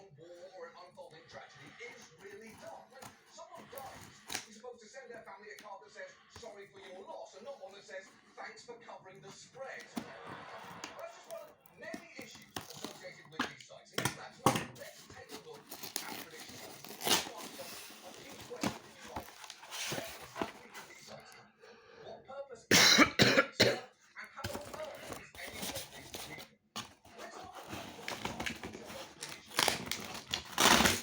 on war or an unfolding tragedy is really dark. When someone dies, you're supposed to send their family a card that says, sorry for your loss, and not one that says, thanks for covering the spread. That's just one of many issues associated with these sites. And if that's not, let's take a look at predictions. A key question for you all. Where exactly do these sites come from? What purpose is it? And how on earth is any of this legal? Let's talk about what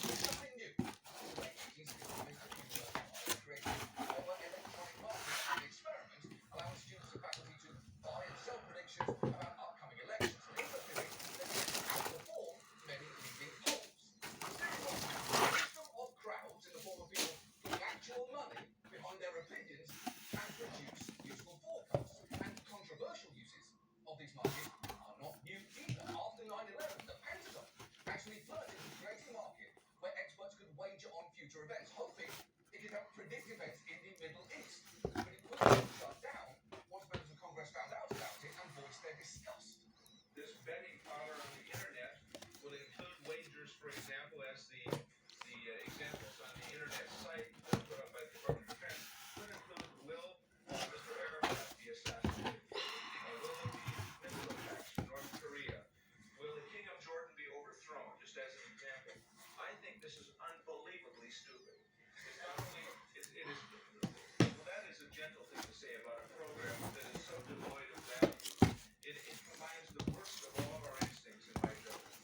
there's nothing new. Easy to convince the people that created over electronic markets and experiment, allowing students and faculty to buy and sell predictions about upcoming elections. And in the theory, they can outperform many leading polls. The system of crowds in the form of people putting actual money behind their opinions can produce useful forecasts. And controversial uses of these markets are not new either. After 9/11, the Pentagon actually flirted with creating a market where experts could wager on future events, hoping it could help predict events in the Middle East. But it quickly shut down once members of Congress found out about it and voiced their disgust. This betting power on the internet will include wagers, for example, as the examples on the internet site put up by the Department of Defense could include, will Mr. Arafat be assassinated? Will there be missile attacks from North Korea? Will the King of Jordan be overthrown? Just as an example. I think this is unbelievably stupid. It's not only, it is, well, that is a gentle thing to say about a program that is so devoid of value. It combines the worst of all of our instincts, in my judgment.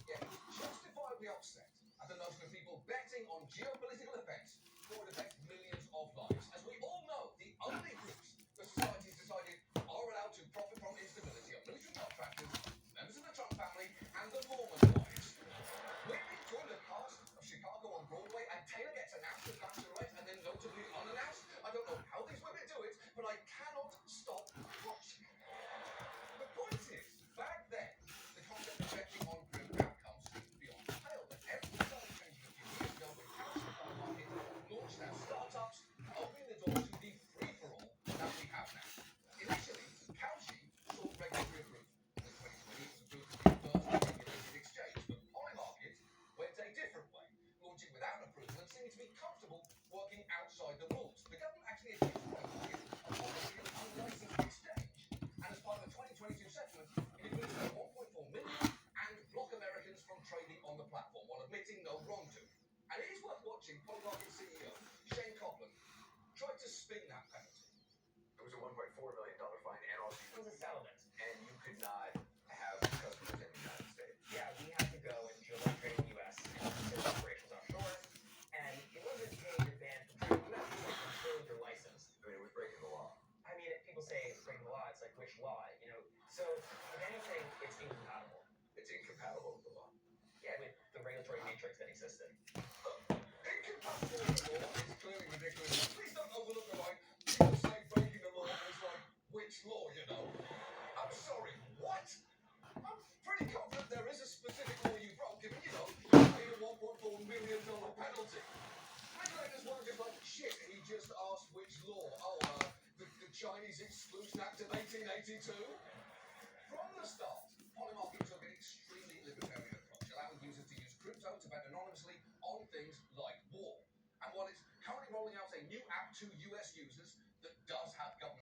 Yeah, justifiably upset at the notion of people betting on geopolitical events that would affect millions of lives. As we all know, the only groups that society's decided are allowed to profit from instability are military contractors, members of the Trump family, and the Mormon wives. Whitney joined the cast of Chicago on Broadway, and Taylor gets announced as Bachelorette and then notably unannounced. I don't know how these women do it, but I cannot stop watching. The point is, back then, the concept of betting on grim outcomes seemed beyond the pale, but everything started changing a few years ago when Kwiecień market launched our startups, opening the door to the free-for-all that we have now. Initially, Kwiecień sought regulatory approval. In 2020, it was approved to be the first regulated exchange, but Polymarket went a different way, launching without approval and seeming to be comfortable working outside the rules. The government actually accused Polymarket of operating an unlicensed exchange, and as part of a 2022 settlement, it agreed to pay 1.4 million and block Americans from trading on the platform while admitting no wrongdoing. And it is worth watching Polymarket CEO Shane Copland tried to spin that penalty. It was a $1.4 million fine, and also it was a settlement, and you could not have customers in the United States. Yeah, we had to go and geolocate trade in the U.S. and consider operations offshore, and it wasn't paying your ban from trading in the U.S. It was like controlling your license. I mean, it was breaking the law. I mean, people say it's breaking the law. It's like, which law? You know, so if anything, it's incompatible. It's incompatible with the law. Yeah, with the regulatory matrix that existed. Incompatible with the law is clearly ridiculous. Please don't overlook the line. People say breaking the law is like, which law, you know? I'm sorry, what? I'm pretty confident there is a specific law you broke, given you know, pay a $1.4 million penalty. Regulators weren't just like, shit, he just asked which law. Oh, the Chinese Exclusion Act of 1882? From the start, Polymarket took an extremely libertarian approach, allowing users to use crypto to bet anonymously on things like war. And while it's currently rolling out a new app to US users that does have government